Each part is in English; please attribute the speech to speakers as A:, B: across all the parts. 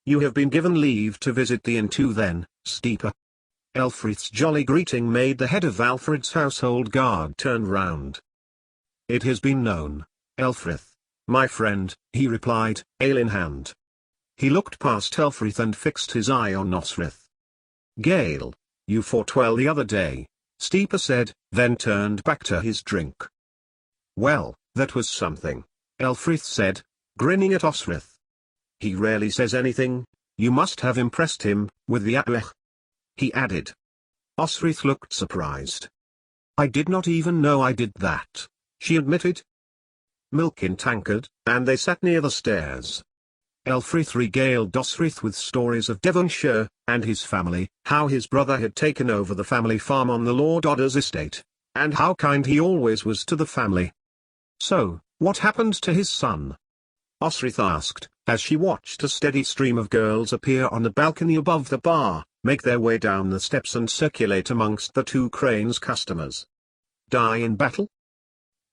A: You have been given leave to visit the inn too then, Steeper. Elfrith's jolly greeting made the head of Alfred's household guard turn round. It has been known, Elfrith, my friend, he replied, ale in hand. He looked past Elfrith and fixed his eye on Osrith. Gale, you fought well the other day, Steeper said, then turned back to his drink. Well, that was something, Elfrith said, grinning at Osrith. He rarely says anything, you must have impressed him, with the ablech. He added. Osrith looked surprised. I did not even know I did that, she admitted. Milk in tankard, and they sat near the stairs. Elfrith regaled Osrith with stories of Devonshire, and his family, how his brother had taken over the family farm on the Lord Odder's estate, and how kind he always was to the family. So, what happened to his son? Osrith asked, as she watched a steady stream of girls appear on the balcony above the bar, make their way down the steps and circulate amongst the two cranes' customers. Die in battle?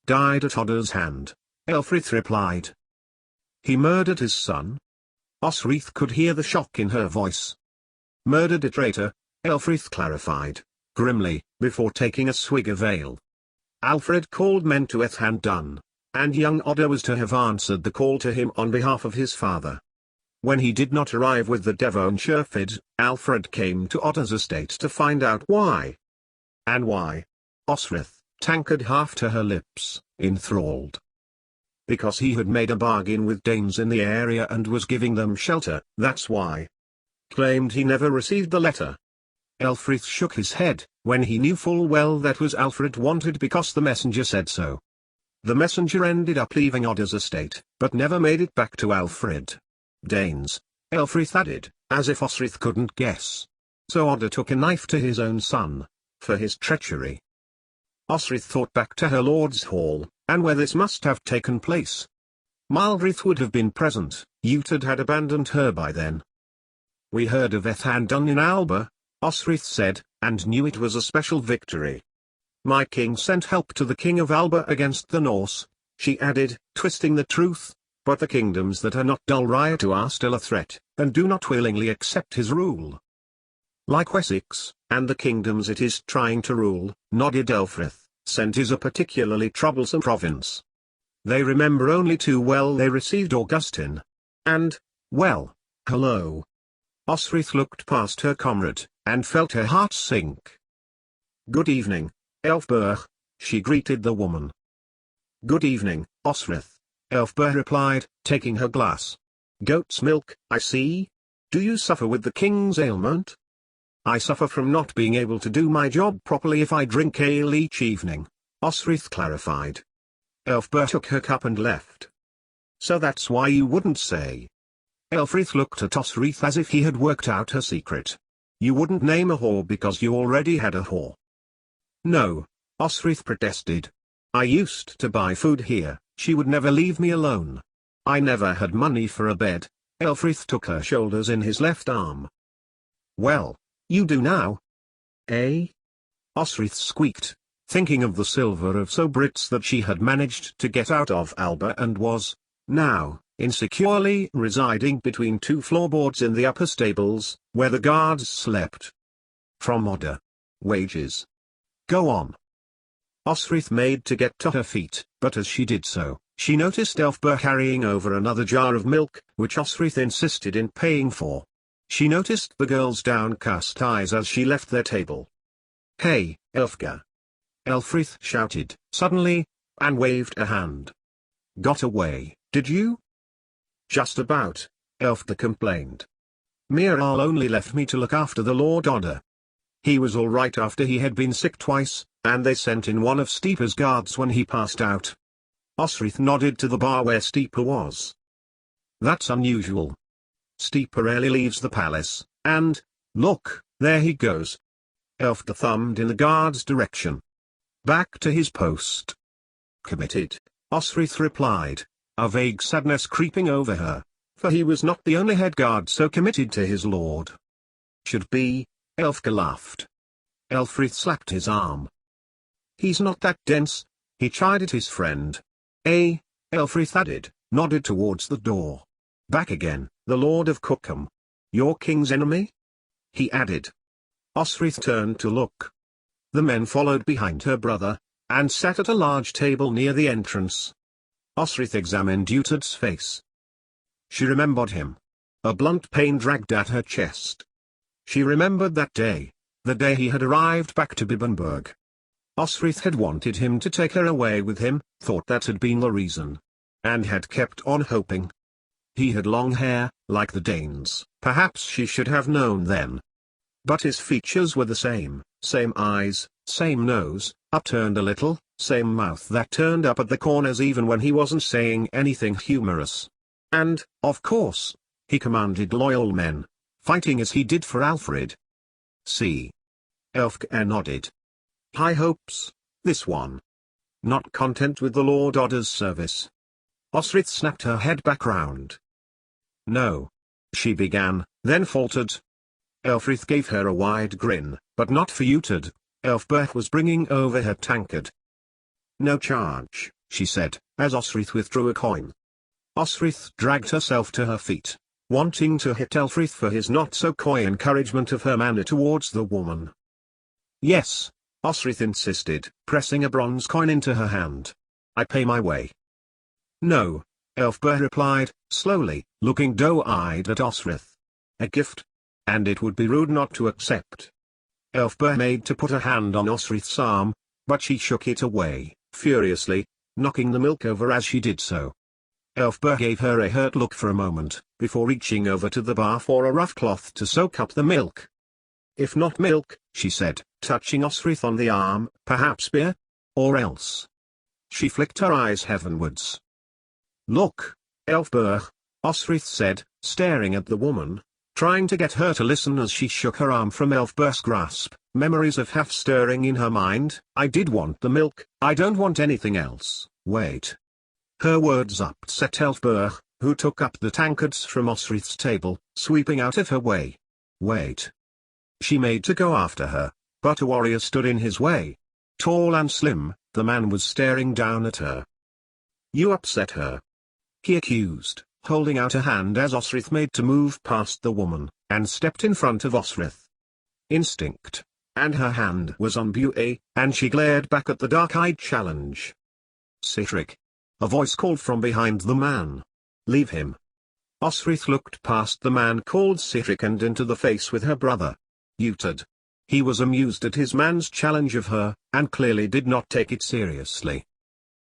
A: Died at Odder's hand, Elfrith replied. He murdered his son? Osrith could hear the shock in her voice. Murdered a traitor, Elfrith clarified, grimly, before taking a swig of ale. Alfred called men to Ethandun, and young Odder was to have answered the call to him on behalf of his father. When he did not arrive with the Devonshire fid, Alfred came to Odder's estate to find out why. And why? Osrith, tankard half to her lips, enthralled. Because he had made a bargain with Danes in the area and was giving them shelter, that's why. Claimed he never received the letter. Elfrith shook his head, when he knew full well that was Alfred wanted because the messenger said so. The messenger ended up leaving Odder's estate, but never made it back to Alfred. Danes, Elfrith added, as if Osrith couldn't guess. So Odder took a knife to his own son, for his treachery. Osrith thought back to her lord's hall, and where this must have taken place. Maldrith would have been present, Utad had abandoned her by then. We heard of Ethandun in Alba, Osrith said, and knew it was a special victory. My king sent help to the king of Alba against the Norse, she added, twisting the truth, but the kingdoms that are not Dulriatu are still a threat, and do not willingly accept his rule. Like Wessex, and the kingdoms it is trying to rule, nodded Elfrith, Sent is a particularly troublesome province. They remember only too well they received Augustine. And, well, hello. Osrith looked past her comrade, and felt her heart sink. Good evening, Elfberh, she greeted the woman. Good evening, Osrith, Elfberh replied, taking her glass. Goat's milk, I see. Do you suffer with the king's ailment? I suffer from not being able to do my job properly if I drink ale each evening, Osrith clarified. Elfberh took her cup and left. So that's why you wouldn't say. Elfrith looked at Osrith as if he had worked out her secret. You wouldn't name a whore because you already had a whore. No, Osrith protested. I used to buy food here, she would never leave me alone. I never had money for a bed. Elfrith took her shoulders in his left arm. Well, you do now. Eh? Osrith squeaked, thinking of the silver of Sobrits that she had managed to get out of Alba and was, now, insecurely residing between two floorboards in the upper stables, where the guards slept. From Odder. Wages. Go on. Osrith made to get to her feet, but as she did so, she noticed Elfberh carrying over another jar of milk, which Osrith insisted in paying for. She noticed the girl's downcast eyes as she left their table. Hey, Elfgar! Elfrith shouted, suddenly, and waved a hand. Got away, did you? Just about, Elfgar complained. Miral only left me to look after the Lord Odder. He was all right after he had been sick twice, and they sent in one of Steeper's guards when he passed out. Osrith nodded to the bar where Steeper was. That's unusual. Steeper rarely leaves the palace, and, look, there he goes. Elfgar thumbed in the guard's direction. Back to his post. Committed, Osrith replied, a vague sadness creeping over her, for he was not the only head guard so committed to his lord. Should be, Elfgar laughed. Elfrith slapped his arm. He's not that dense, he chided his friend. Elfrith added, nodded towards the door. Back again, the Lord of Cookham. Your king's enemy? He added. Osrith turned to look. The men followed behind her brother, and sat at a large table near the entrance. Osrith examined Utad's face. She remembered him. A blunt pain dragged at her chest. She remembered that day, the day he had arrived back to Bibbenberg. Osrith had wanted him to take her away with him, thought that had been the reason. And had kept on hoping. He had long hair, like the Danes. Perhaps she should have known then. But his features were the same eyes, same nose, upturned a little, same mouth that turned up at the corners even when he wasn't saying anything humorous. And, of course, he commanded loyal men, fighting as he did for Alfred. See. Elfgar nodded. High hopes, this one. Not content with the Lord Odder's service. Osrith snapped her head back round. No. She began, then faltered. Elfrith gave her a wide grin, but not for Utad. Elfberh was bringing over her tankard. No charge, she said, as Osrith withdrew a coin. Osrith dragged herself to her feet, wanting to hit Elfrith for his not-so-coy encouragement of her manner towards the woman. Yes, Osrith insisted, pressing a bronze coin into her hand. I pay my way. No, Elfberh replied, slowly, looking doe-eyed at Osrith. A gift? And it would be rude not to accept. Elfberh made to put a hand on Osrith's arm, but she shook it away, furiously, knocking the milk over as she did so. Elfberh gave her a hurt look for a moment, before reaching over to the bar for a rough cloth to soak up the milk. If not milk, she said, touching Osrith on the arm, perhaps beer? Or else. She flicked her eyes heavenwards. Look, Elfberh, Osrith said, staring at the woman, trying to get her to listen as she shook her arm from Elfberh's grasp, memories of half stirring in her mind. I did want the milk, I don't want anything else, wait. Her words upset Elfberh, who took up the tankards from Osrith's table, sweeping out of her way. Wait. She made to go after her, but a warrior stood in his way. Tall and slim, the man was staring down at her. You upset her, he accused, holding out a hand as Osrith made to move past the woman, and stepped in front of Osrith. Instinct. And her hand was on Bué, and she glared back at the dark-eyed challenge. Sihtric. A voice called from behind the man. Leave him. Osrith looked past the man called Sihtric and into the face with her brother. Utad. He was amused at his man's challenge of her, and clearly did not take it seriously.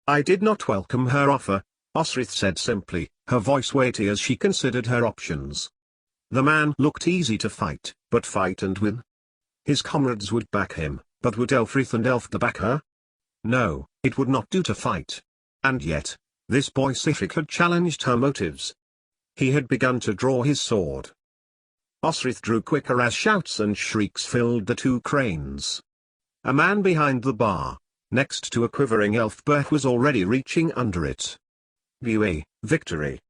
A: I did not welcome her offer, Osrith said simply, her voice weighty as she considered her options. The man looked easy to fight, but fight and win? His comrades would back him, but would Elfrith and Elfgar back her? No, it would not do to fight. And yet, this boy Sihtric had challenged her motives. He had begun to draw his sword. Osrith drew quicker as shouts and shrieks filled the two cranes. A man behind the bar, next to a quivering Elfberh, was already reaching under it. Bué, victory.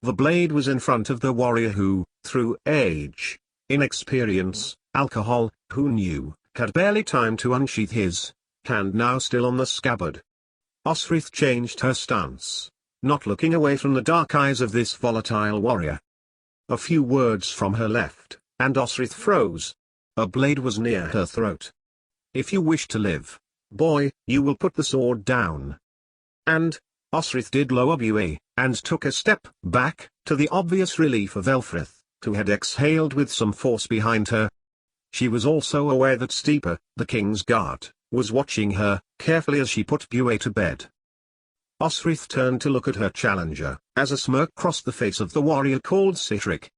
A: The blade was in front of the warrior who, through age, inexperience, alcohol, who knew, had barely time to unsheath his hand now still on the scabbard. Osrith changed her stance, not looking away from the dark eyes of this volatile warrior. A few words from her left, and Osrith froze. A blade was near her throat. If you wish to live, boy, you will put the sword down. And, Osrith did lower Bué, and took a step back, to the obvious relief of Elfrith, who had exhaled with some force behind her. She was also aware that Steeper, the king's guard, was watching her, carefully as she put Bué to bed. Osrith turned to look at her challenger, as a smirk crossed the face of the warrior called Sihtric.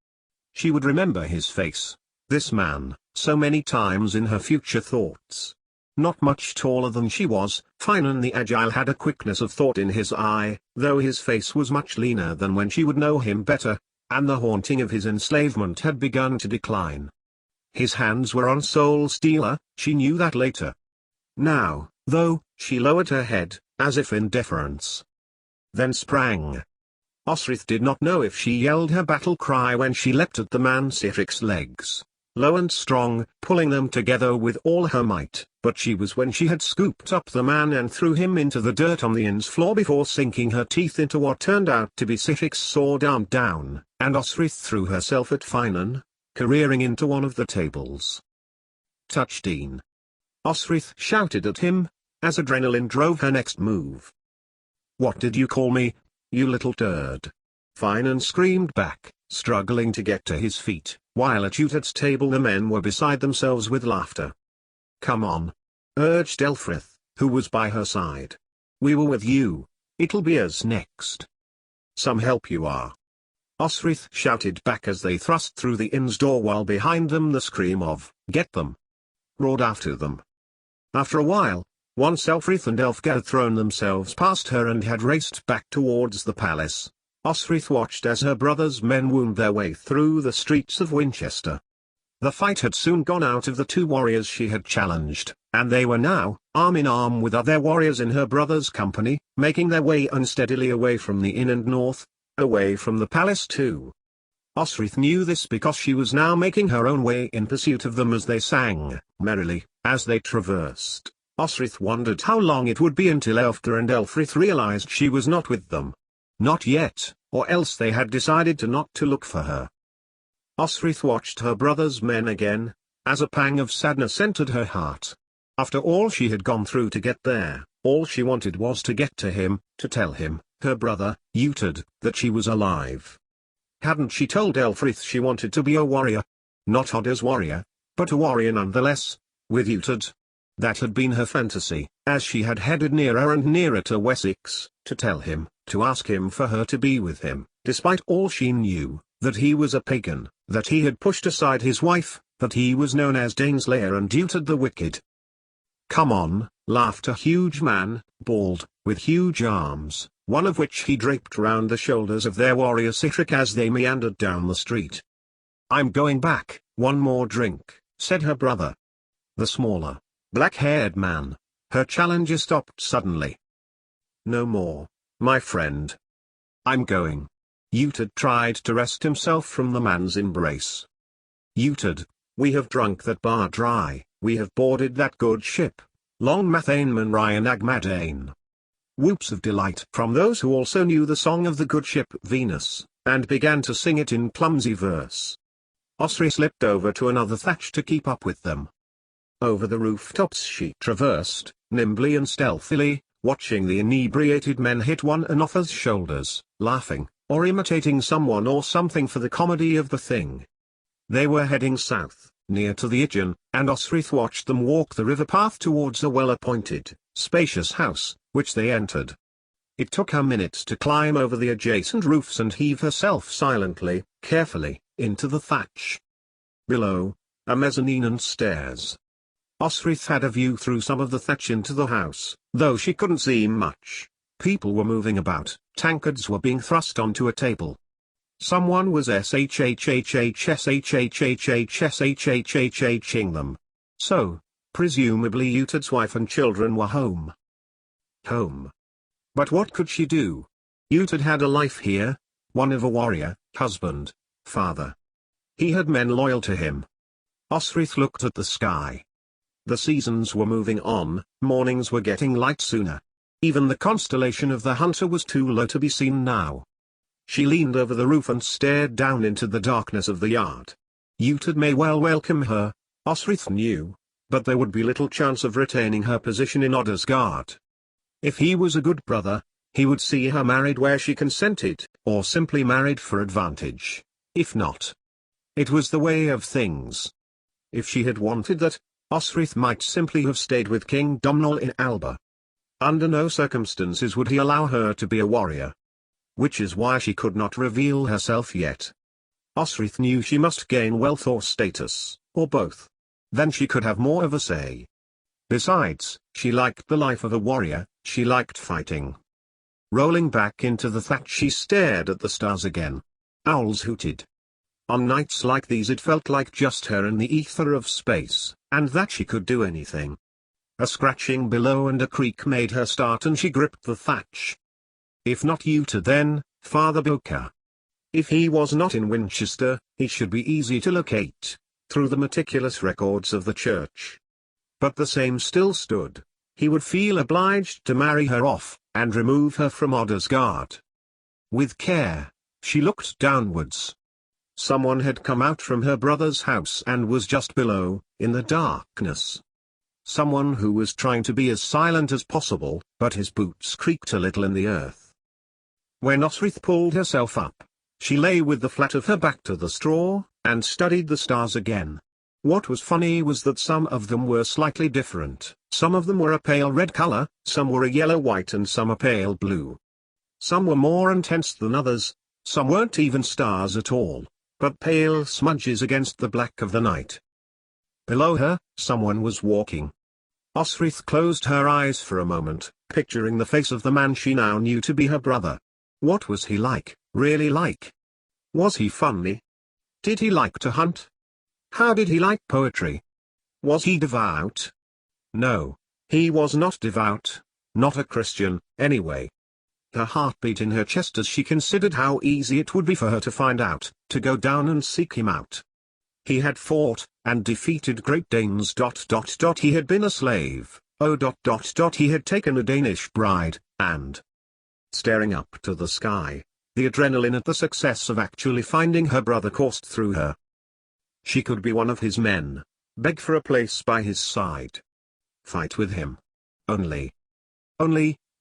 A: She would remember his face, this man, so many times in her future thoughts. Not much taller than she was, fine and the agile had a quickness of thought in his eye, though his face was much leaner than when she would know him better, and the haunting of his enslavement had begun to decline. His hands were on Soul Stealer, she knew that later. Now, though, she lowered her head, as if in deference. Then sprang. Osrith did not know if she yelled her battle cry when she leapt at the man Sihtric's legs, low and strong, pulling them together with all her might, but she was when she had scooped up the man and threw him into the dirt on the inn's floor before sinking her teeth into what turned out to be Sihtric's sword arm down, and Osrith threw herself at Finan, careering into one of the tables. Touchdown! Osrith shouted at him, as adrenaline drove her next move. What did you call me, you little turd? Finan screamed back, struggling to get to his feet, while at Utad's table the men were beside themselves with laughter. Come on, urged Elfrith, who was by her side. We were with you, it'll be us next. Some help you are. Osrith shouted back as they thrust through the inn's door, while behind them the scream of, "Get them!" roared after them. After a while, once Elfrith and Elfgar had thrown themselves past her and had raced back towards the palace, Osrith watched as her brother's men wound their way through the streets of Winchester. The fight had soon gone out of the two warriors she had challenged, and they were now, arm in arm with other warriors in her brother's company, making their way unsteadily away from the inn and north, away from the palace too. Osrith knew this because she was now making her own way in pursuit of them as they sang, merrily, as they traversed. Osrith wondered how long it would be until Elfgar and Elfrith realized she was not with them. Not yet, or else they had decided to not to look for her. Osrith watched her brother's men again, as a pang of sadness entered her heart. After all she had gone through to get there, all she wanted was to get to him, to tell him, her brother, Utad, that she was alive. Hadn't she told Elfrith she wanted to be a warrior? Not Hodda's warrior, but a warrior nonetheless, with Utad. That had been her fantasy, as she had headed nearer and nearer to Wessex, to tell him, to ask him for her to be with him, despite all she knew, that he was a pagan, that he had pushed aside his wife, that he was known as Daneslayer and Utad the Wicked. Come on, laughed a huge man, bald, with huge arms, one of which he draped round the shoulders of their warrior Citric as they meandered down the street. I'm going back, one more drink, said her brother. The smaller, black-haired man, her challenger, stopped suddenly. No more, my friend. I'm going. Utad tried to wrest himself from the man's embrace. Utad, we have drunk that bar dry, we have boarded that good ship, Long Mathain Ryan Agmadane. Whoops of delight from those who also knew the song of the good ship Venus, and began to sing it in clumsy verse. Osrith slipped over to another thatch to keep up with them. Over the rooftops she traversed, nimbly and stealthily, watching the inebriated men hit one another's shoulders, laughing, or imitating someone or something for the comedy of the thing. They were heading south, near to the Aegean, and Osrith watched them walk the river path towards a well-appointed, spacious house, which they entered. It took her minutes to climb over the adjacent roofs and heave herself silently, carefully, into the thatch. Below, a mezzanine and stairs. Osrith had a view through some of the thatch into the house, though she couldn't see much. People were moving about, tankards were being thrust onto a table. Someone was shhhhhshhhhshhhhhing them. So, presumably Utad's wife and children were home. Home. But what could she do? Utad had a life here, one of a warrior, husband, father. He had men loyal to him. Osrith looked at the sky. The seasons were moving on, mornings were getting light sooner. Even the constellation of the Hunter was too low to be seen now. She leaned over the roof and stared down into the darkness of the yard. Utad may well welcome her, Osrith knew, but there would be little chance of retaining her position in Odda's guard. If he was a good brother, he would see her married where she consented, or simply married for advantage. If not, it was the way of things. If she had wanted that, Osrith might simply have stayed with King Domhnall in Alba. Under no circumstances would he allow her to be a warrior. Which is why she could not reveal herself yet. Osrith knew she must gain wealth or status, or both. Then she could have more of a say. Besides, she liked the life of a warrior, she liked fighting. Rolling back into the thatch she stared at the stars again. Owls hooted. On nights like these it felt like just her in the ether of space, and that she could do anything. A scratching below and a creak made her start and she gripped the thatch. If not Utad then, Father Bokar. If he was not in Winchester, he should be easy to locate, through the meticulous records of the church. But the same still stood. He would feel obliged to marry her off, and remove her from Odda's guard. With care, she looked downwards. Someone had come out from her brother's house and was just below, in the darkness. Someone who was trying to be as silent as possible, but his boots creaked a little in the earth. When Osrith pulled herself up, she lay with the flat of her back to the straw, and studied the stars again. What was funny was that some of them were slightly different. Some of them were a pale red color, some were a yellow-white and some a pale blue. Some were more intense than others, some weren't even stars at all, but pale smudges against the black of the night. Below her, someone was walking. Osrith closed her eyes for a moment, picturing the face of the man she now knew to be her brother. What was he like, really like? Was he funny? Did he like to hunt? How did he like poetry? Was he devout? No, he was not devout, not a Christian, anyway. Her heart beat in her chest as she considered how easy it would be for her to find out, to go down and seek him out. He had fought, and defeated Great Danes. He had been a slave, he had taken a Danish bride, and... Staring up to the sky, the adrenaline at the success of actually finding her brother coursed through her. She could be one of his men, beg for a place by his side. Fight with him. Only,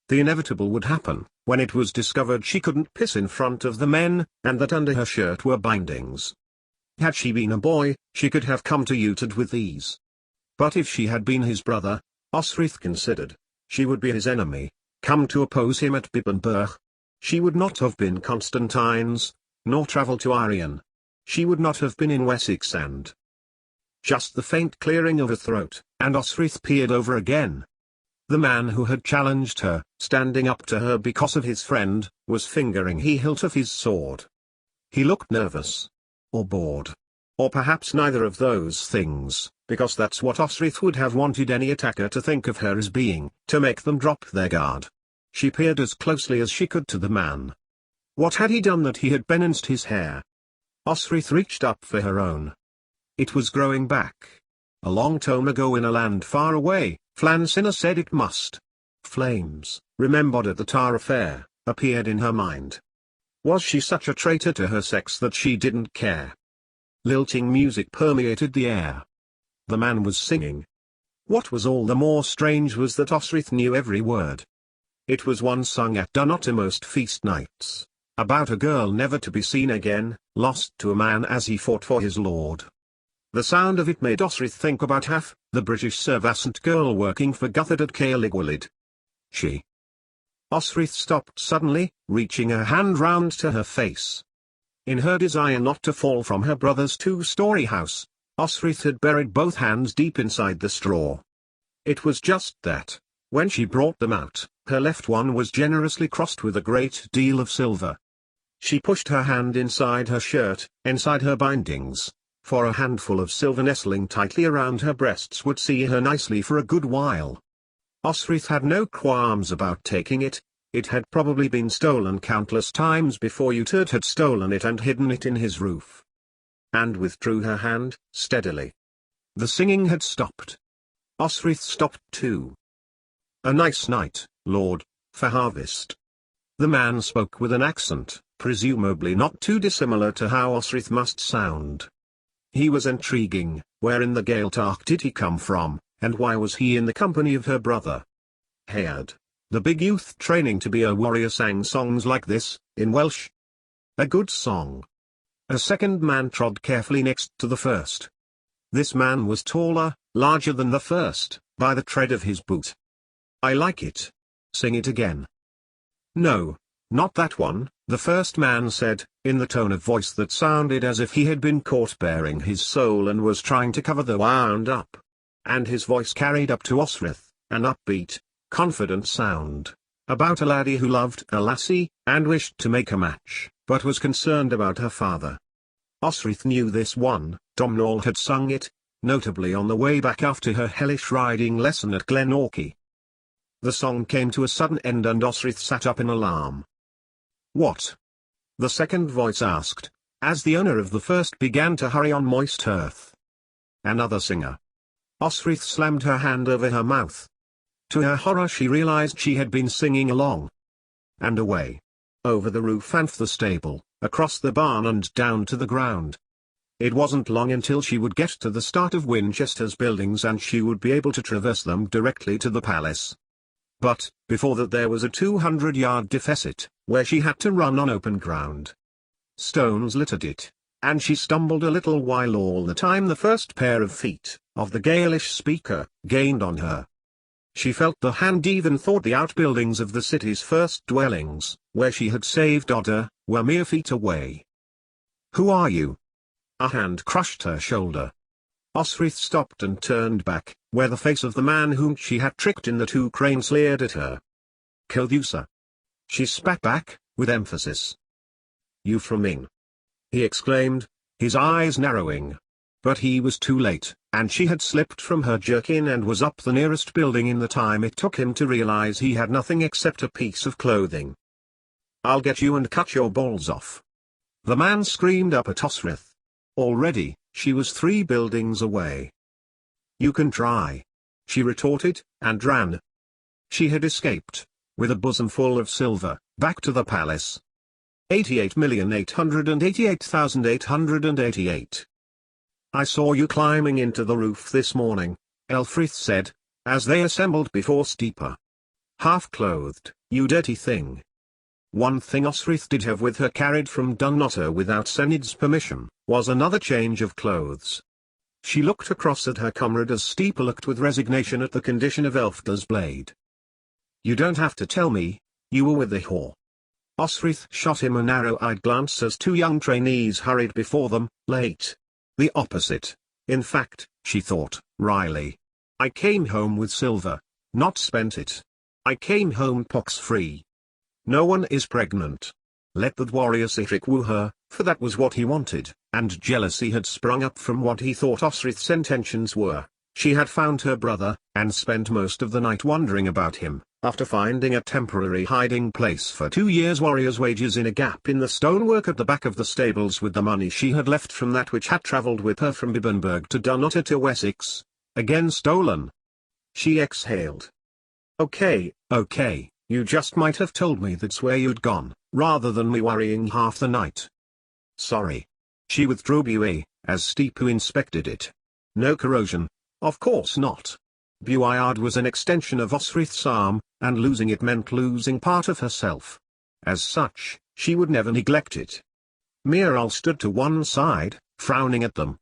A: the inevitable would happen, when it was discovered she couldn't piss in front of the men, and that under her shirt were bindings. Had she been a boy, she could have come to Utid with ease. But if she had been his brother, Osrith considered, she would be his enemy, come to oppose him at Bibbenburg. She would not have been Constantine's, nor travelled to Arion. She would not have been in Wessex and... Just the faint clearing of her throat, and Osrith peered over again. The man who had challenged her, standing up to her because of his friend, was fingering the hilt of his sword. He looked nervous. Or bored. Or perhaps neither of those things, because that's what Osrith would have wanted any attacker to think of her as being, to make them drop their guard. She peered as closely as she could to the man. What had he done that he had benenced his hair? Osrith reached up for her own. It was growing back. A long time ago in a land far away, Flancina said it must. Flames, remembered at the Tar affair, appeared in her mind. Was she such a traitor to her sex that she didn't care? Lilting music permeated the air. The man was singing. What was all the more strange was that Osrith knew every word. It was one sung at Dunotamost feast nights, about a girl never to be seen again, lost to a man as he fought for his lord. The sound of it made Osrith think about Haf, the British servant girl working for Guthard at Caerligwylid. She. Osrith stopped suddenly, reaching her hand round to her face. In her desire not to fall from her brother's two-story house, Osrith had buried both hands deep inside the straw. It was just that, when she brought them out, her left one was generously crossed with a great deal of silver. She pushed her hand inside her shirt, inside her bindings, for a handful of silver nestling tightly around her breasts would see her nicely for a good while. Osrith had no qualms about taking it. It had probably been stolen countless times before Utid had stolen it and hidden it in his roof. And withdrew her hand, steadily. The singing had stopped. Osrith stopped too. A nice night, Lord, for harvest. The man spoke with an accent, presumably not too dissimilar to how Osrith must sound. He was intriguing. Where in the Gaeltacht did he come from, and why was he in the company of her brother? Hayard, the big youth training to be a warrior, sang songs like this, in Welsh. A good song. A second man trod carefully next to the first. This man was taller, larger than the first, by the tread of his boot. I like it. Sing it again. No, not that one, the first man said, in the tone of voice that sounded as if he had been caught baring his soul and was trying to cover the wound up. And his voice carried up to Osrith, an upbeat, confident sound, about a laddie who loved a lassie, and wished to make a match, but was concerned about her father. Osrith knew this one. Domhnall had sung it, notably on the way back after her hellish riding lesson at Glenorchy. The song came to a sudden end and Osrith sat up in alarm. What? The second voice asked, as the owner of the first began to hurry on moist earth. Another singer. Osrith slammed her hand over her mouth. To her horror she realized she had been singing along. And away. Over the roof and the stable, across the barn and down to the ground. It wasn't long until she would get to the start of Winchester's buildings and she would be able to traverse them directly to the palace. But, before that there was a 200-yard deficit, where she had to run on open ground. Stones littered it, and she stumbled a little while all the time the first pair of feet, of the Gaelish speaker, gained on her. She felt the hand even thought the outbuildings of the city's first dwellings, where she had saved Odda, were mere feet away. "Who are you?" A hand crushed her shoulder. Osrith stopped and turned back, where the face of the man whom she had tricked in the 2 cranes leered at her. "Killed you, sir?" She spat back, with emphasis. "You from Ing?" he exclaimed, his eyes narrowing. But he was too late, and she had slipped from her jerkin and was up the nearest building in the time it took him to realize he had nothing except a piece of clothing. "I'll get you and cut your balls off," the man screamed up at Osrith. Already, she was 3 buildings away. "You can try," she retorted, and ran. She had escaped, with a bosom full of silver, back to the palace. 88,888,888. "I saw you climbing into the roof this morning," Elfrith said, as they assembled before Steeper. "Half-clothed, you dirty thing." One thing Osrith did have with her carried from Dunnottar without Senid's permission, was another change of clothes. She looked across at her comrade as Steeper looked with resignation at the condition of Elfgar's blade. "You don't have to tell me, you were with the whore." Osrith shot him a narrow-eyed glance as 2 young trainees hurried before them, late. The opposite, in fact, she thought, wryly. "I came home with silver, not spent it. I came home pox-free. No one is pregnant. Let that warrior Sihrik woo her," for that was what he wanted, and jealousy had sprung up from what he thought Osrith's intentions were. She had found her brother, and spent most of the night wondering about him, after finding a temporary hiding place for 2 years' warrior's wages in a gap in the stonework at the back of the stables with the money she had left from that which had travelled with her from Bibbenberg to Dunnottar to Wessex, again stolen. She exhaled. Okay, you just might have told me that's where you'd gone, rather than me worrying half the night." "Sorry." She withdrew Buie, as Steepu inspected it. "No corrosion, of course not." Buiard was an extension of Osrith's arm, and losing it meant losing part of herself. As such, she would never neglect it. Miral stood to one side, frowning at them.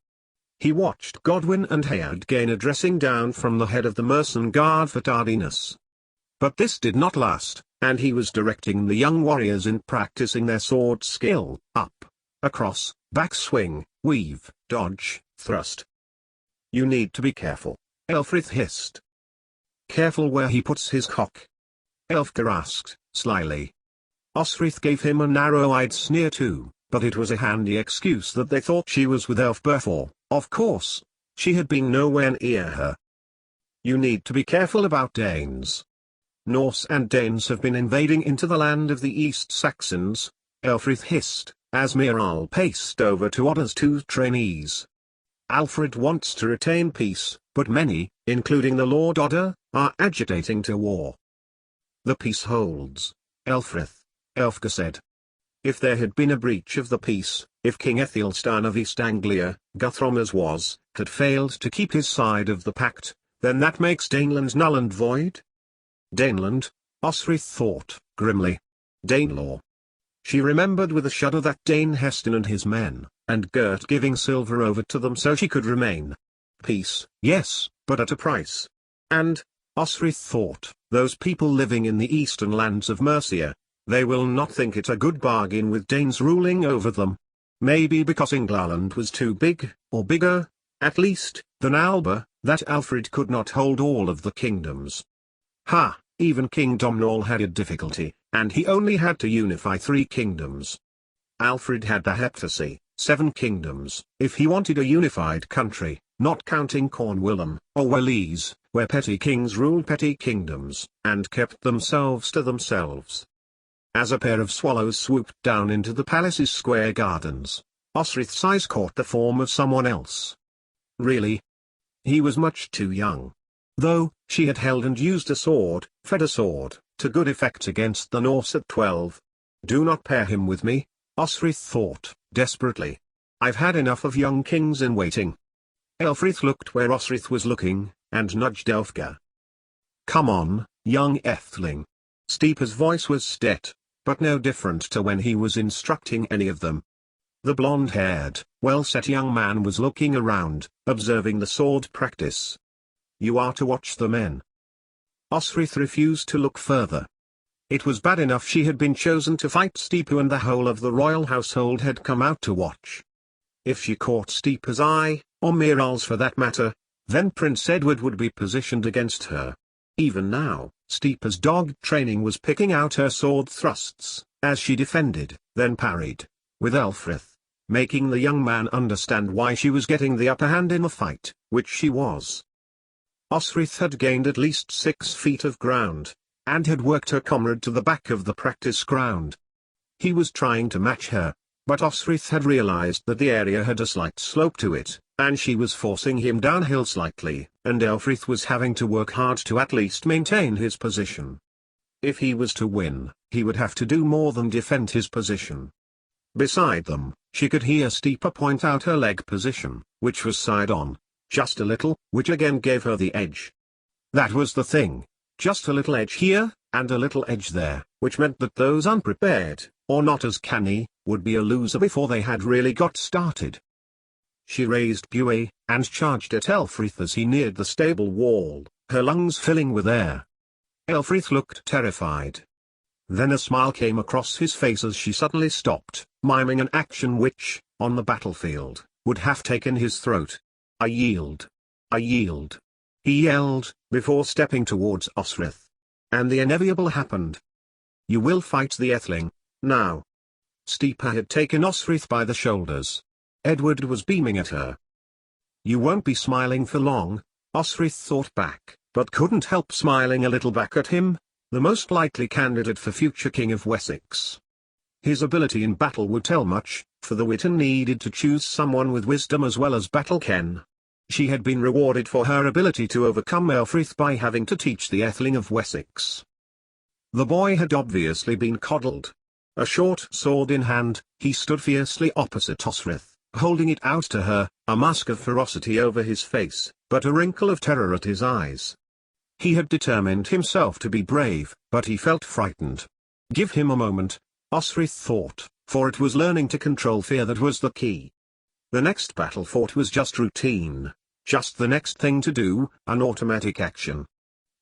A: He watched Godwin and Hayard gain a dressing down from the head of the Mercen Guard for tardiness. But this did not last, and he was directing the young warriors in practicing their sword skill, up, across, backswing, weave, dodge, thrust. "You need to be careful," Elfrith hissed. "Careful where he puts his cock?" Elfgar asked, slyly. Osrith gave him a narrow-eyed sneer too, but it was a handy excuse that they thought she was with Elfgar for, of course, she had been nowhere near her. "You need to be careful about Danes. Norse and Danes have been invading into the land of the East Saxons," Elfrith hissed, as Miral paced over to Odda's 2 trainees. "Alfred wants to retain peace, but many, including the Lord Odda, are agitating to war." "The peace holds, Elfrith," Elfgar said. "If there had been a breach of the peace, if King Ethelstan of East Anglia, Guthrum as was, had failed to keep his side of the pact, then that makes Daneland null and void?" Daneland, Osrith thought, grimly. Danelaw. She remembered with a shudder that Dane Heston and his men, and Gert giving silver over to them so she could remain. Peace, yes, but at a price. And, Osrith thought, those people living in the eastern lands of Mercia, they will not think it a good bargain with Danes ruling over them. Maybe because England was too big, or bigger, at least, than Alba, that Alfred could not hold all of the kingdoms. Ha, even King Domhnall had a difficulty, and he only had to unify 3 kingdoms. Alfred had the heptasy, 7 kingdoms, if he wanted a unified country, not counting Cornwall or Wales, where petty kings ruled petty kingdoms, and kept themselves to themselves. As a pair of swallows swooped down into the palace's square gardens, Osrith's eyes caught the form of someone else. Really? He was much too young. Though, she had held and used a sword, fed a sword, to good effect against the Norse at 12. "Do not pair him with me," Osrith thought, desperately. I've had enough of young kings in waiting. Elfrith looked where Osrith was looking, and nudged Elfgar. Come on, young Etheling. Steepa's voice was steady, but no different to when he was instructing any of them. The blonde-haired, well-set young man was looking around, observing the sword practice. You are to watch the men. Osrith refused to look further. It was bad enough she had been chosen to fight Steepa and the whole of the royal household had come out to watch. If she caught Steepa's eye, or Miral's for that matter, then Prince Edward would be positioned against her. Even now, Steepa's dog training was picking out her sword thrusts, as she defended, then parried, with Elfrith, making the young man understand why she was getting the upper hand in the fight, which she was. Osrith had gained at least 6 feet of ground, and had worked her comrade to the back of the practice ground. He was trying to match her, but Osrith had realized that the area had a slight slope to it, and she was forcing him downhill slightly, and Elfrith was having to work hard to at least maintain his position. If he was to win, he would have to do more than defend his position. Beside them, she could hear Steepa point out her leg position, which was side on, just a little, which again gave her the edge. That was the thing, just a little edge here, and a little edge there, which meant that those unprepared, or not as canny, would be a loser before they had really got started. She raised Buey, and charged at Elfrith as he neared the stable wall, her lungs filling with air. Elfrith looked terrified. Then a smile came across his face as she suddenly stopped, miming an action which, on the battlefield, would have taken his throat. I yield. I yield. He yelled, before stepping towards Osrith. And the inevitable happened. You will fight the Etheling, now. Steepa had taken Osrith by the shoulders. Edward was beaming at her. You won't be smiling for long, Osrith thought back, but couldn't help smiling a little back at him, the most likely candidate for future King of Wessex. His ability in battle would tell much, for the Witan needed to choose someone with wisdom as well as battle ken. She had been rewarded for her ability to overcome Elfrith by having to teach the Etheling of Wessex. The boy had obviously been coddled. A short sword in hand, he stood fiercely opposite Osrith, holding it out to her, a mask of ferocity over his face, but a wrinkle of terror at his eyes. He had determined himself to be brave, but he felt frightened. Give him a moment, Osrith thought, for it was learning to control fear that was the key. The next battle fought was just routine, just the next thing to do, an automatic action.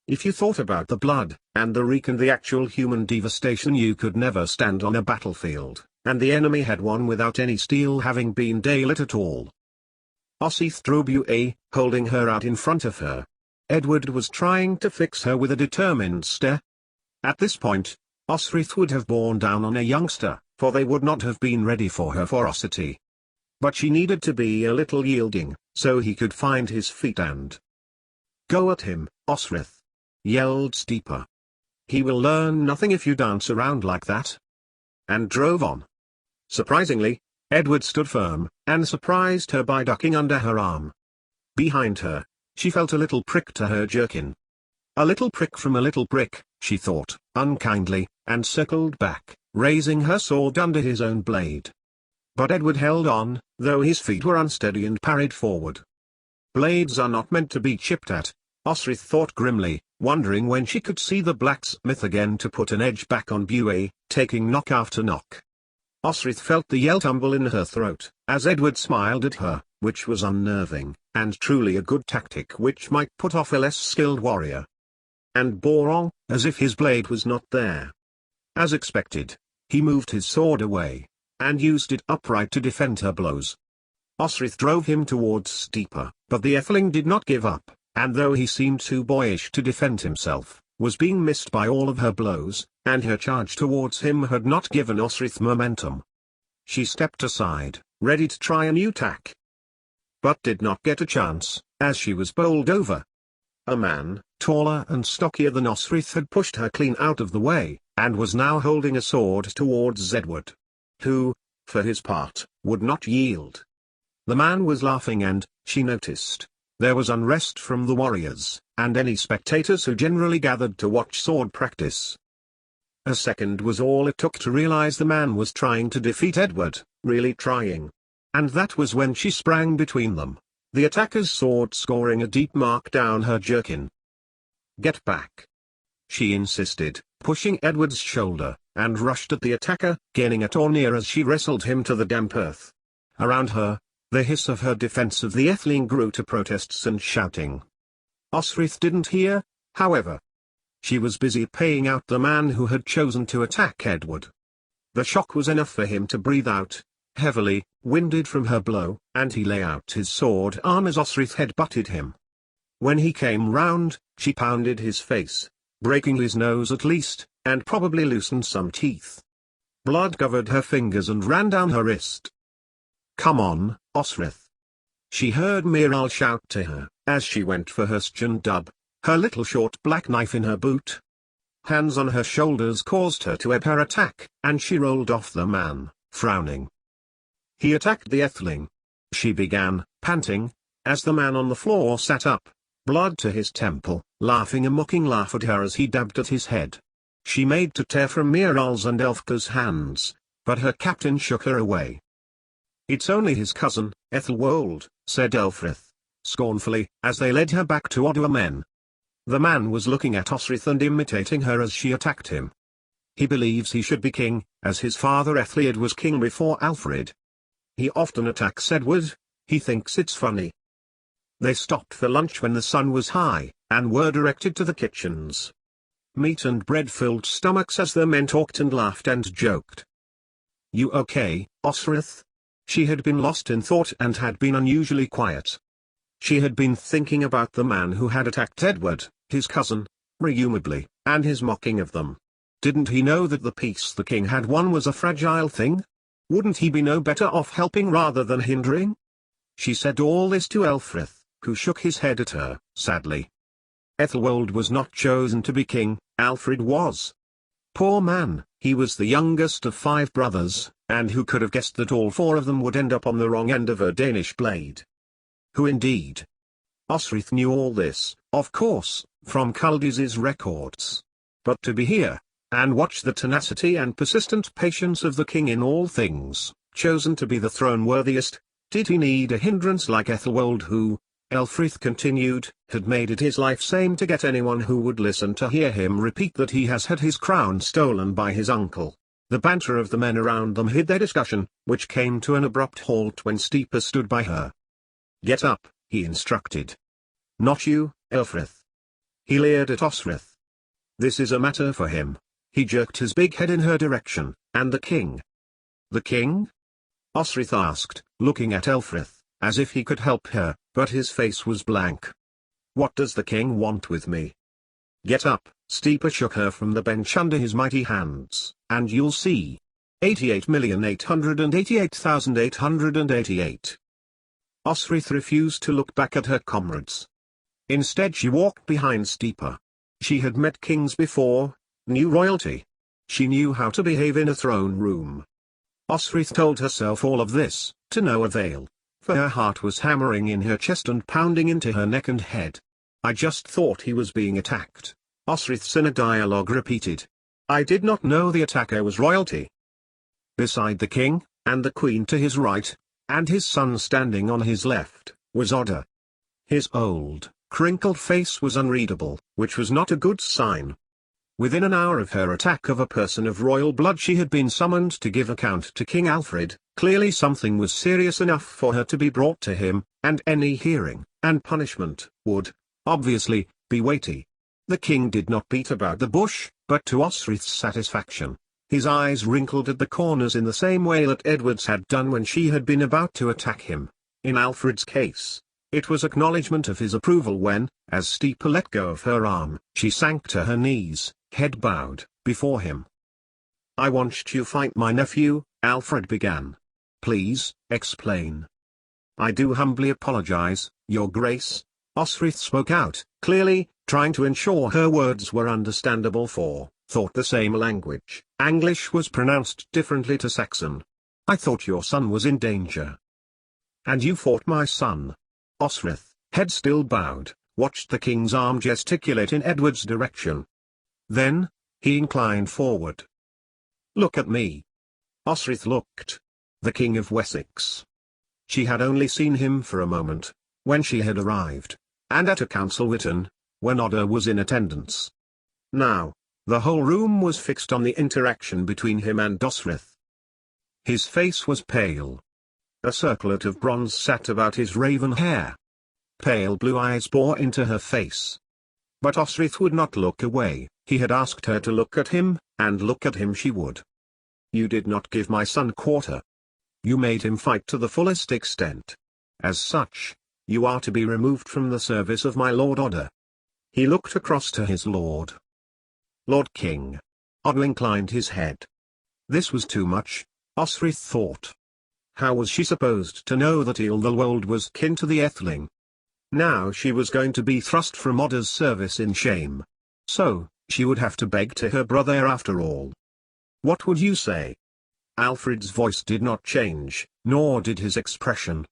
A: If you thought about the blood, and the reek and the actual human devastation, you could never stand on a battlefield, and the enemy had won without any steel having been daylit at all. Osrith drew Buey, holding her out in front of her. Edward was trying to fix her with a determined stare. At this point, Osrith would have borne down on a youngster, for they would not have been ready for her ferocity. But she needed to be a little yielding, so he could find his feet and go at him, Osrith, yelled Steepa. He will learn nothing if you dance around like that. And drove on. Surprisingly, Edward stood firm, and surprised her by ducking under her arm. Behind her, she felt a little prick to her jerkin. A little prick from a little prick, she thought, unkindly, and circled back, raising her sword under his own blade. But Edward held on, though his feet were unsteady, and parried forward. Blades are not meant to be chipped at, Osrith thought grimly, wondering when she could see the blacksmith again to put an edge back on Buey, taking knock after knock. Osrith felt the yell tumble in her throat, as Edward smiled at her, which was unnerving, and truly a good tactic which might put off a less skilled warrior. And bore on, as if his blade was not there. As expected, he moved his sword away, and used it upright to defend her blows. Osrith drove him towards Steepa, but the Etheling did not give up, and though he seemed too boyish to defend himself, was being missed by all of her blows, and her charge towards him had not given Osrith momentum. She stepped aside, ready to try a new tack. But did not get a chance, as she was bowled over. A man, taller and stockier than Osrith, had pushed her clean out of the way, and was now holding a sword towards Edward, who, for his part, would not yield. The man was laughing, and, she noticed, there was unrest from the warriors, and any spectators who generally gathered to watch sword practice. A second was all it took to realize the man was trying to defeat Edward, really trying. And that was when she sprang between them, the attacker's sword scoring a deep mark down her jerkin. "Get back!" she insisted, pushing Edward's shoulder, and rushed at the attacker, gaining at or near as she wrestled him to the damp earth. Around her, the hiss of her defense of the Etheling grew to protests and shouting. Osrith didn't hear, however. She was busy paying out the man who had chosen to attack Edward. The shock was enough for him to breathe out, heavily, winded from her blow, and he lay out his sword arm as Osrith had butted him. When he came round, she pounded his face, breaking his nose at least, and probably loosened some teeth. Blood covered her fingers and ran down her wrist. "Come on, Osrith!" She heard Miral shout to her, as she went for her dub, her little short black knife in her boot. Hands on her shoulders caused her to ebb her attack, and she rolled off the man, frowning. "He attacked the Etheling," she began, panting, as the man on the floor sat up, blood to his temple, laughing a mocking laugh at her as he dabbed at his head. She made to tear from Miral's and Elfka's hands, but her captain shook her away. "It's only his cousin, Ethelwold," said Elfrith, scornfully, as they led her back to Ottawa men. The man was looking at Osrith and imitating her as she attacked him. He believes he should be king, as his father Ethelred was king before Alfred. He often attacks Edward, he thinks it's funny. They stopped for lunch when the sun was high, and were directed to the kitchens. Meat and bread filled stomachs as the men talked and laughed and joked. "You okay, Osrith?" She had been lost in thought and had been unusually quiet. She had been thinking about the man who had attacked Edward, his cousin, presumably, and his mocking of them. Didn't he know that the peace the king had won was a fragile thing? Wouldn't he be no better off helping rather than hindering? She said all this to Elfrith, who shook his head at her, sadly. Ethelwold was not chosen to be king, Alfred was. Poor man, he was the youngest of 5 brothers, and who could have guessed that all 4 of them would end up on the wrong end of a Danish blade? Who indeed? Osrith knew all this, of course, from Kuldis's records. But to be here, and watch the tenacity and persistent patience of the king in all things, chosen to be the throne-worthiest, did he need a hindrance like Ethelwold who, Elfrith continued, had made it his life's aim to get anyone who would listen to hear him repeat that he has had his crown stolen by his uncle. The banter of the men around them hid their discussion, which came to an abrupt halt when Steeper stood by her. "Get up," he instructed. "Not you, Elfrith." He leered at Osrith. "This is a matter for him." He jerked his big head in her direction, "and the king." "The king?" Osrith asked, looking at Elfrith, as if he could help her, but his face was blank. "What does the king want with me?" "Get up," Steeper shook her from the bench under his mighty hands, "and you'll see. 88,888,888. Osrith refused to look back at her comrades. Instead she walked behind Steeper. She had met kings before, knew royalty. She knew how to behave in a throne room. Osrith told herself all of this, to no avail, for her heart was hammering in her chest and pounding into her neck and head. "I just thought he was being attacked," Osrith's inner dialogue repeated. "I did not know the attacker was royalty." Beside the king, and the queen to his right, and his son standing on his left, was Odda. His old, crinkled face was unreadable, which was not a good sign. Within an hour of her attack of a person of royal blood she had been summoned to give account to King Alfred. Clearly something was serious enough for her to be brought to him, and any hearing, and punishment, would, obviously, be weighty. The king did not beat about the bush, but to Osrith's satisfaction. His eyes wrinkled at the corners in the same way that Edward's had done when she had been about to attack him. In Alfred's case, it was acknowledgement of his approval when, as Steeper let go of her arm, she sank to her knees, head bowed, before him. "I watched you fight my nephew," Alfred began. "Please, explain." "I do humbly apologize, Your Grace," Osrith spoke out, clearly, trying to ensure her words were understandable for, thought the same language. English was pronounced differently to Saxon. "I thought your son was in danger." "And you fought my son?" Osrith, head still bowed, watched the king's arm gesticulate in Edward's direction. Then, He inclined forward. "Look at me." Osrith looked. The King of Wessex. She had only seen him for a moment, when she had arrived, and at a council written, when Oda was in attendance. Now, the whole room was fixed on the interaction between him and Osrith. His face was pale. A circlet of bronze sat about his raven hair. Pale blue eyes bore into her face. But Osrith would not look away. He had asked her to look at him, and look at him she would. "You did not give my son quarter. You made him fight to the fullest extent. As such, you are to be removed from the service of my lord Oda." He looked across to his lord. "Lord King." Oda inclined his head. This was too much, Osrith thought. How was she supposed to know that Ildewold was kin to the Etheling? Now she was going to be thrust from Oda's service in shame. So, she would have to beg to her brother after all. "What would you say?" Alfred's voice did not change, nor did his expression.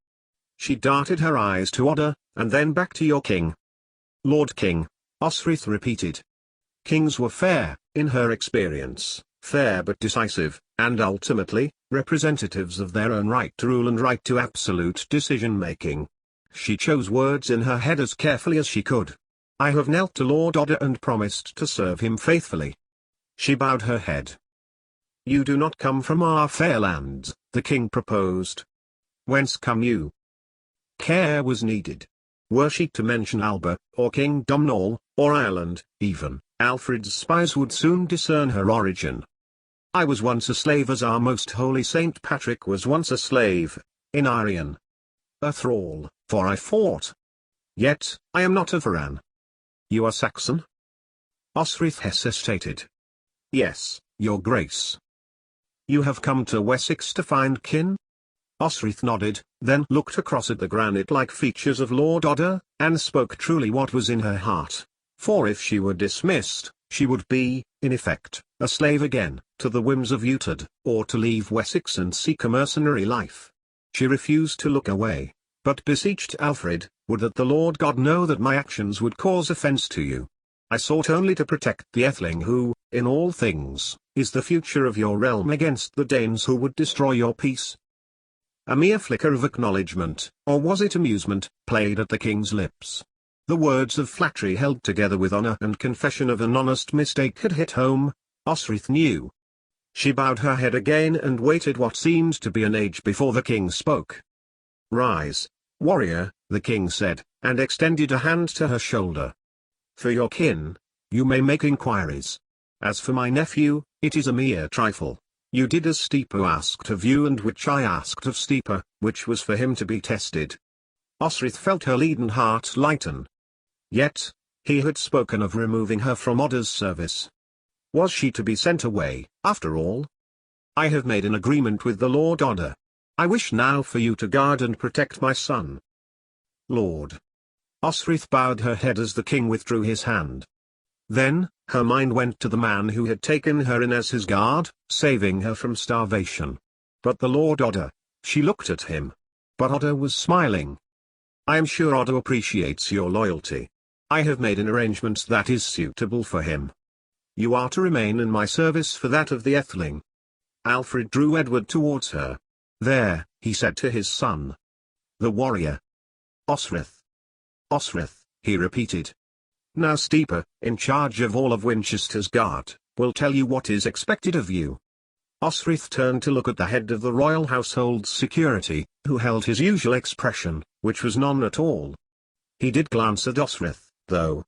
A: She darted her eyes to Oda, and then back to your king. "Lord King," Osrith repeated. Kings were fair, in her experience, fair but decisive, and ultimately, representatives of their own right to rule and right to absolute decision-making. She chose words in her head as carefully as she could. "I have knelt to Lord Oda and promised to serve him faithfully." She bowed her head. "You do not come from our fair lands," the king proposed. "Whence come you?" Care was needed. Were she to mention Alba, or King Domhnall, or Ireland, even, Alfred's spies would soon discern her origin. "I was once a slave as our most holy Saint Patrick was once a slave, in Arian. A thrall, for I fought. Yet, I am not a Varan." "You are Saxon?" Osrith hesitated. "Yes, your grace." "You have come to Wessex to find kin?" Osrith nodded, then looked across at the granite-like features of Lord Oda, and spoke truly what was in her heart. For if she were dismissed, she would be, in effect, a slave again, to the whims of Utad, or to leave Wessex and seek a mercenary life. She refused to look away, but beseeched Alfred, "Would that the Lord God know that my actions would cause offense to you. I sought only to protect the Etheling who, in all things, is the future of your realm against the Danes who would destroy your peace." A mere flicker of acknowledgement, or was it amusement, played at the king's lips. The words of flattery held together with honor and confession of an honest mistake had hit home, Osrith knew. She bowed her head again and waited what seemed to be an age before the king spoke. "Rise, warrior," the king said, and extended a hand to her shoulder. "For your kin, you may make inquiries. As for my nephew, it is a mere trifle. You did as Steeper asked of you and which I asked of Steeper, which was for him to be tested." Osrith felt her leaden heart lighten. Yet, he had spoken of removing her from Oda's service. Was she to be sent away, after all? "I have made an agreement with the Lord Oda. I wish now for you to guard and protect my son." "Lord." Osrith bowed her head as the king withdrew his hand. Then, her mind went to the man who had taken her in as his guard, saving her from starvation. But the Lord Oda. She looked at him. But Oda was smiling. "I am sure Oda appreciates your loyalty. I have made an arrangement that is suitable for him. You are to remain in my service for that of the Etheling." Alfred drew Edward towards her. "There," he said to his son. "The warrior." "Osrith." "Osrith," he repeated. "Now Steeper, in charge of all of Winchester's guard, will tell you what is expected of you." Osrith turned to look at the head of the royal household's security, who held his usual expression, which was none at all. He did glance at Osrith, though.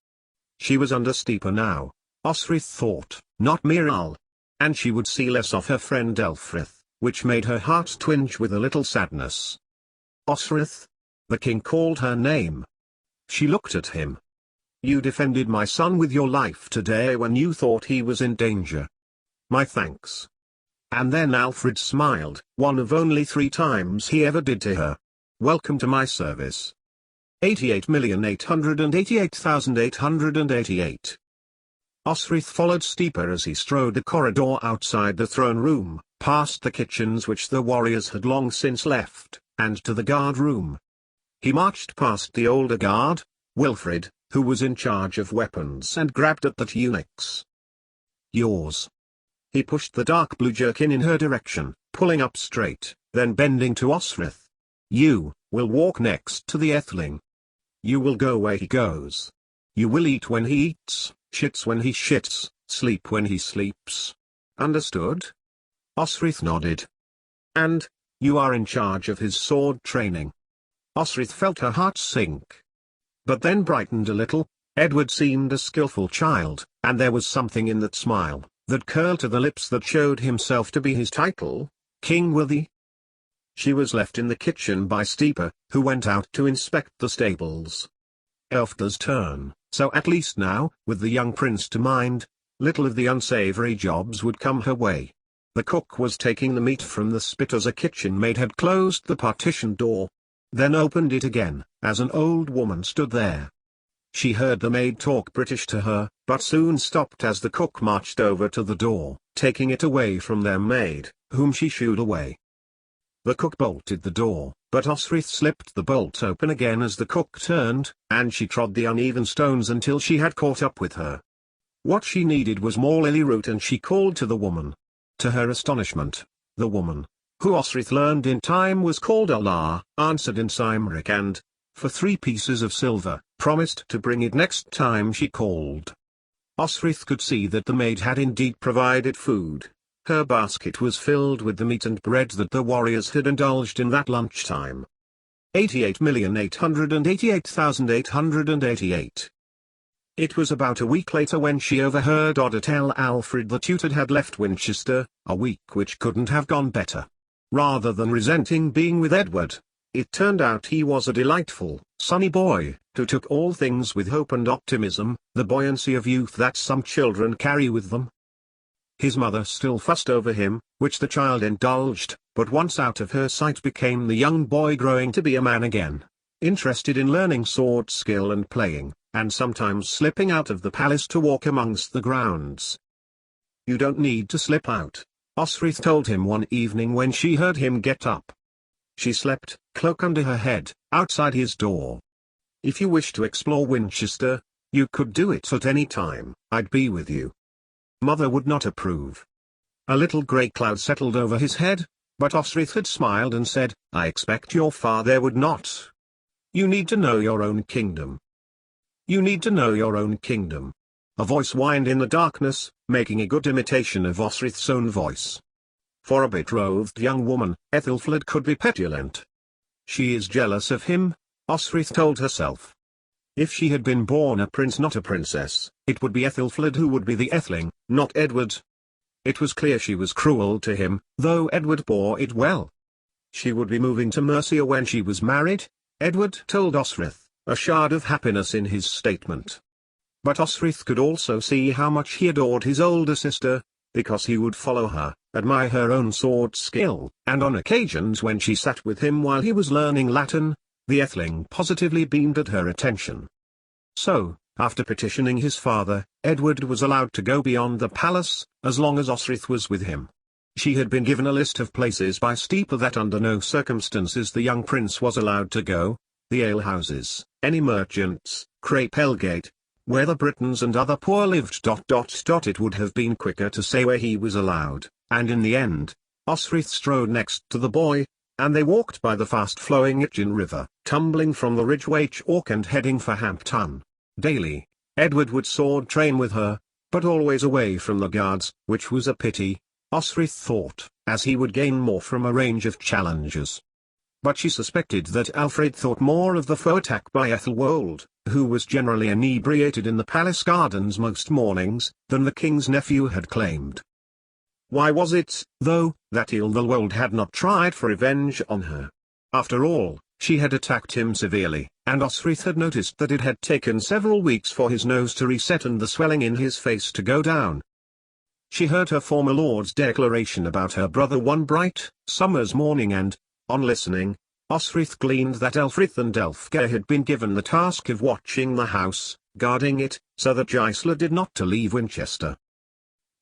A: She was under Steeper now, Osrith thought, not Miral. And she would see less of her friend Elfrith, which made her heart twinge with a little sadness. "Osrith?" The king called her name. She looked at him. "You defended my son with your life today when you thought he was in danger. My thanks." And then Alfred smiled, one of only 3 times he ever did to her. "Welcome to my service." 88,888,888. Osrith followed Steeper as he strode the corridor outside the throne room, past the kitchens which the warriors had long since left, and to the guard room. He marched past the older guard, Wilfred, who was in charge of weapons, and grabbed at that eunuch's yours. He pushed the dark blue jerkin in her direction, pulling up straight, then bending to Osrith. You will walk next to the Etheling. You will go where he goes. You will eat when he eats, shits when he shits, sleep when he sleeps. Understood? Osrith nodded. And, you are in charge of his sword training. Osrith felt her heart sink. But then brightened a little. Edward seemed a skillful child, and there was something in that smile, that curl to the lips that showed himself to be his title, King Worthy. She was left in the kitchen by Steeper, who went out to inspect the stables. Elfda's turn, so at least now, with the young prince to mind, little of the unsavory jobs would come her way. The cook was taking the meat from the spit as a kitchen maid had closed the partition door. Then opened it again, as an old woman stood there. She heard the maid talk British to her, but soon stopped as the cook marched over to the door, taking it away from their maid, whom she shooed away. The cook bolted the door, but Osrith slipped the bolt open again as the cook turned, and she trod the uneven stones until she had caught up with her. What she needed was more lily root, and she called to the woman. To her astonishment, the woman, who Osrith learned in time was called Allah, answered in Cymric and, for 3 pieces of silver, promised to bring it next time she called. Osrith could see that the maid had indeed provided food. Her basket was filled with the meat and bread that the warriors had indulged in that lunchtime. 88,888,888. It was about a week later when she overheard Oda tell Alfred that Utrid had left Winchester, a week which couldn't have gone better. Rather than resenting being with Edward, it turned out he was a delightful, sunny boy, who took all things with hope and optimism, the buoyancy of youth that some children carry with them. His mother still fussed over him, which the child indulged, but once out of her sight became the young boy growing to be a man again, interested in learning sword skill and playing, and sometimes slipping out of the palace to walk amongst the grounds. "You don't need to slip out," Osrith told him one evening when she heard him get up. She slept, cloak under her head, outside his door. "If you wish to explore Winchester, you could do it at any time. I'd be with you." Mother would not approve. A little grey cloud settled over his head, but Osrith had smiled and said, "I expect your father would not. You need to know your own kingdom. You need to know your own kingdom." A voice whined in the darkness, making a good imitation of Osrith's own voice. For a betrothed young woman, Ethelfled could be petulant. She is jealous of him, Osrith told herself. If she had been born a prince not a princess, it would be Ethelfled who would be the Etheling, not Edward. It was clear she was cruel to him, though Edward bore it well. She would be moving to Mercia when she was married, Edward told Osrith, a shard of happiness in his statement. But Osrith could also see how much he adored his older sister, because he would follow her, admire her own sword skill, and on occasions when she sat with him while he was learning Latin, the Etheling positively beamed at her attention. So, after petitioning his father, Edward was allowed to go beyond the palace, as long as Osrith was with him. She had been given a list of places by Steeper that under no circumstances the young prince was allowed to go: the alehouses, any merchants, Crapelgate, where the Britons and other poor lived. It would have been quicker to say where he was allowed, and in the end, Osrith strode next to the boy, and they walked by the fast-flowing Itchen River, tumbling from the Ridgeway chalk and heading for Hampton. Daily, Edward would sword train with her, but always away from the guards, which was a pity, Osrith thought, as he would gain more from a range of challengers. But she suspected that Alfred thought more of the foe attack by Ethelwold, who was generally inebriated in the palace gardens most mornings, than the king's nephew had claimed. Why was it, though, that Ethelwold had not tried for revenge on her? After all, she had attacked him severely, and Osrith had noticed that it had taken several weeks for his nose to reset and the swelling in his face to go down. She heard her former lord's declaration about her brother one bright, summer's morning and, on listening, Osrith gleaned that Elfrith and Elfgar had been given the task of watching the house, guarding it, so that Gisela did not to leave Winchester.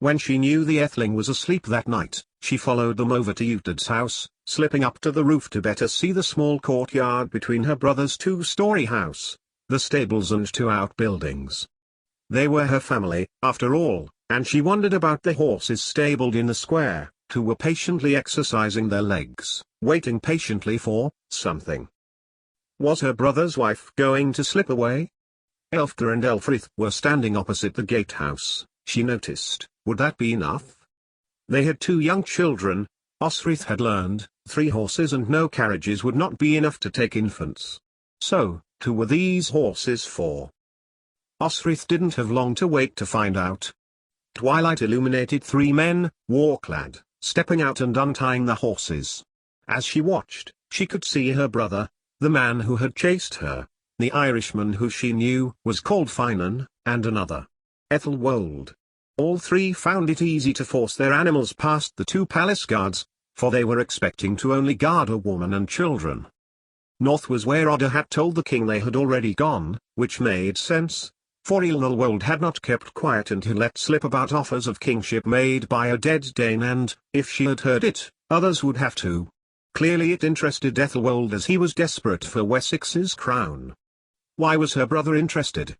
A: When she knew the Etheling was asleep that night, she followed them over to Utrid's house, slipping up to the roof to better see the small courtyard between her brother's 2-story house, the stables and 2 outbuildings. They were her family, after all, and she wondered about the horses stabled in the square, who were patiently exercising their legs, waiting patiently for something. Was her brother's wife going to slip away? Elfgar and Elfrith were standing opposite the gatehouse, she noticed. Would that be enough? They had 2 young children. Osrith had learned, 3 horses and no carriages would not be enough to take infants. So, who were these horses for? Osrith didn't have long to wait to find out. Twilight illuminated 3 men, war-clad, stepping out and untying the horses. As she watched, she could see her brother, the man who had chased her, the Irishman who she knew was called Finan, and another, Ethelwold. All 3 found it easy to force their animals past the 2 palace guards, for they were expecting to only guard a woman and children. North was where Odda had told the king they had already gone, which made sense, for Ethelwold had not kept quiet and had let slip about offers of kingship made by a dead Dane, and, if she had heard it, others would have too. Clearly it interested Ethelwold, as he was desperate for Wessex's crown. Why was her brother interested?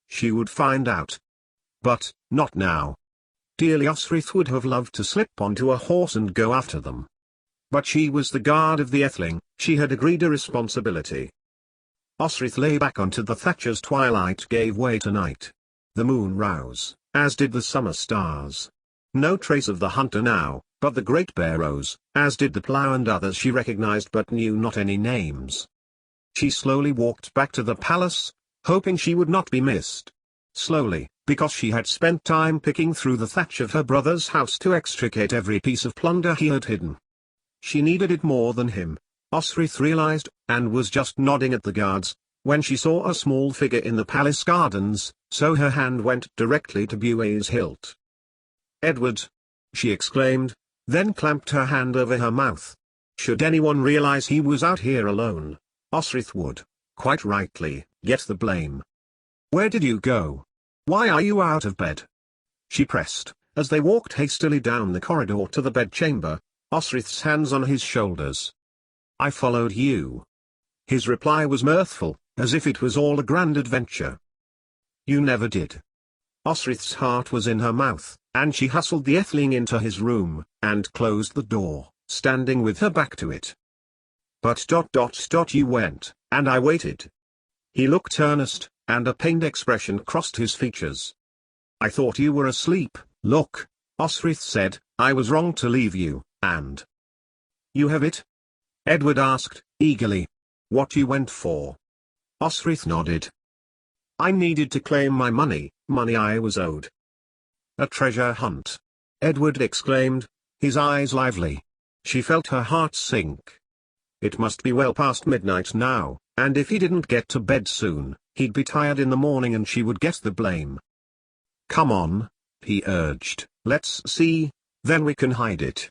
A: She would find out. But, not now. Dearly Osrith would have loved to slip onto a horse and go after them. But she was the guard of the Atheling, she had agreed a responsibility. Osrith lay back onto the thatch as twilight gave way to night. The moon rose, as did the summer stars. No trace of the hunter now, but the Great Bear rose, as did the plough and others she recognized but knew not any names. She slowly walked back to the palace, hoping she would not be missed. Slowly, because she had spent time picking through the thatch of her brother's house to extricate every piece of plunder he had hidden. She needed it more than him, Osrith realized, and was just nodding at the guards, when she saw a small figure in the palace gardens, so her hand went directly to Bue's hilt. "Edward!" she exclaimed, then clamped her hand over her mouth. Should anyone realize he was out here alone, Osrith would, quite rightly, get the blame. "Where did you go? Why are you out of bed?" she pressed, as they walked hastily down the corridor to the bedchamber, Osrith's hands on his shoulders. "I followed you." His reply was mirthful, as if it was all a grand adventure. "You never did." Osrith's heart was in her mouth, and she hustled the Atheling into his room, and closed the door, standing with her back to it. "But you went, and I waited." He looked earnest, and a pained expression crossed his features. "I thought you were asleep." "Look," Osrith said, "I was wrong to leave you, and—" "You have it?" Edward asked, eagerly. "What you went for?" Osrith nodded. "I needed to claim my money I was owed." "A treasure hunt!" Edward exclaimed, his eyes lively. She felt her heart sink. It must be well past midnight now, and if he didn't get to bed soon, he'd be tired in the morning and she would get the blame. "Come on," he urged, "let's see, then we can hide it."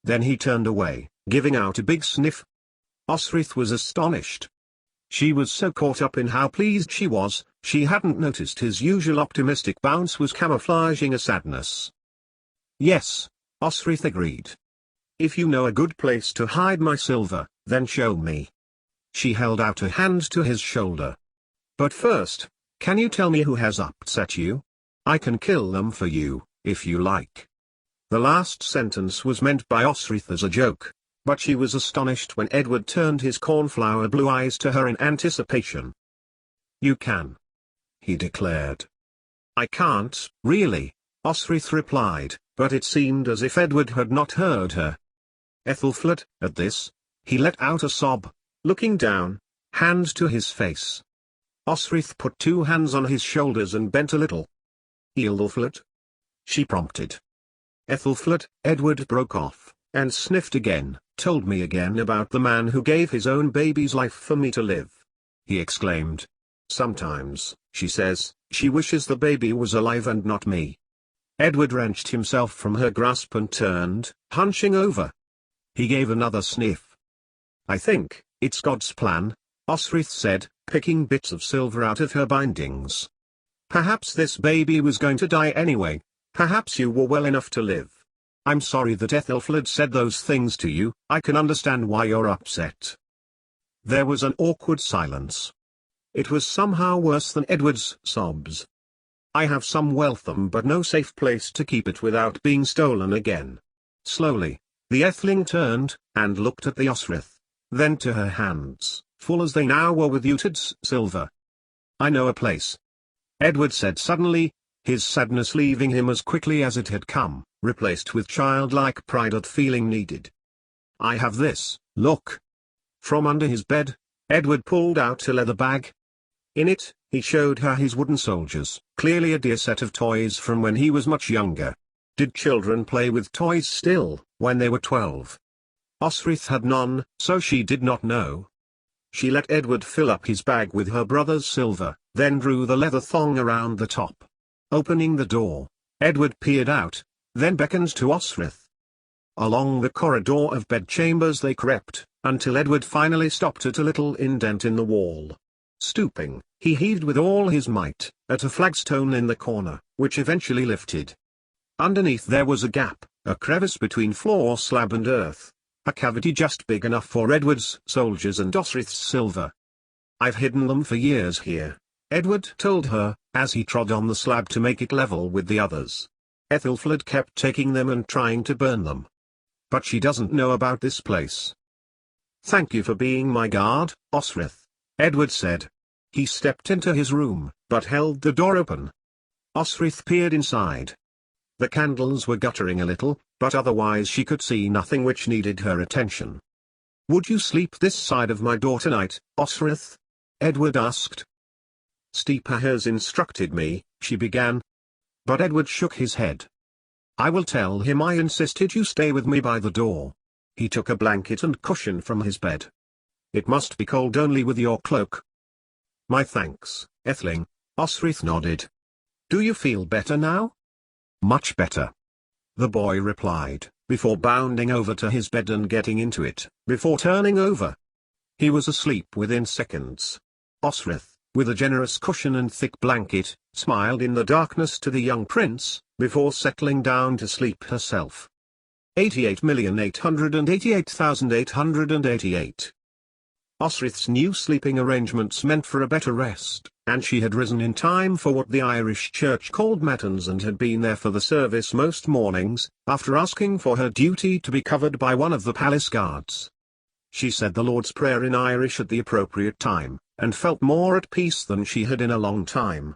A: Then he turned away, giving out a big sniff. Osrith was astonished. She was so caught up in how pleased she was, she hadn't noticed his usual optimistic bounce was camouflaging a sadness. "Yes," Osrith agreed. "If you know a good place to hide my silver, then show me." She held out a hand to his shoulder. "But first, can you tell me who has upset you? I can kill them for you, if you like." The last sentence was meant by Osrith as a joke, but she was astonished when Edward turned his cornflower blue eyes to her in anticipation. "You can," he declared. "I can't, really," Osrith replied, but it seemed as if Edward had not heard her. Ethelfled, at this, he let out a sob, looking down, hand to his face. Osrith put 2 hands on his shoulders and bent a little. "Ethelfled?" she prompted. "Ethelfled," Edward broke off, and sniffed again, "told me again about the man who gave his own baby's life for me to live," he exclaimed. "Sometimes, she says, she wishes the baby was alive and not me." Edward wrenched himself from her grasp and turned, hunching over. He gave another sniff. "I think it's God's plan," Osrith said, picking bits of silver out of her bindings. "Perhaps this baby was going to die anyway. Perhaps you were well enough to live. I'm sorry that Ethelfled said those things to you. I can understand why you're upset." There was an awkward silence. It was somehow worse than Edward's sobs. I have some wealth but no safe place to keep it without being stolen again. Slowly, the Etheling turned, and looked at the Osrith, then to her hands, full as they now were with Uted's silver. I know a place, Edward said suddenly, his sadness leaving him as quickly as it had come, replaced with childlike pride at feeling needed. I have this, look. From under his bed, Edward pulled out a leather bag. In it, he showed her his wooden soldiers, clearly a dear set of toys from when he was much younger. Did children play with toys still, when they were 12? Osrith had none, so she did not know. She let Edward fill up his bag with her brother's silver, then drew the leather thong around the top. Opening the door, Edward peered out, then beckoned to Osrith. Along the corridor of bedchambers they crept, until Edward finally stopped at a little indent in the wall. Stooping, he heaved with all his might, at a flagstone in the corner, which eventually lifted. Underneath there was a gap, a crevice between floor slab and earth, a cavity just big enough for Edward's soldiers and Osrith's silver. I've hidden them for years here, Edward told her, as he trod on the slab to make it level with the others. Ethelfled kept taking them and trying to burn them. But she doesn't know about this place. Thank you for being my guard, Osrith, Edward said. He stepped into his room, but held the door open. Osrith peered inside. The candles were guttering a little, but otherwise she could see nothing which needed her attention. Would you sleep this side of my door tonight, Osrith? Edward asked. Steeper has instructed me, she began. But Edward shook his head. I will tell him I insisted you stay with me by the door. He took a blanket and cushion from his bed. It must be cold only with your cloak. My thanks, Etheling, Osrith nodded. Do you feel better now? Much better, the boy replied, before bounding over to his bed and getting into it, before turning over. He was asleep within seconds. Osrith, with a generous cushion and thick blanket, smiled in the darkness to the young prince, before settling down to sleep herself. 88,888,888. Osrith's new sleeping arrangements meant for a better rest, and she had risen in time for what the Irish church called matins and had been there for the service most mornings, after asking for her duty to be covered by one of the palace guards. She said the Lord's Prayer in Irish at the appropriate time, and felt more at peace than she had in a long time.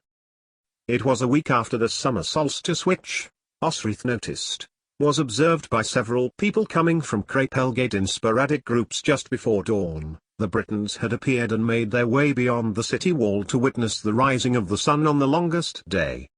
A: It was a week after the summer solstice which, Osrith noticed, was observed by several people coming from Crapelgate in sporadic groups just before dawn. The Britons had appeared and made their way beyond the city wall to witness the rising of the sun on the longest day.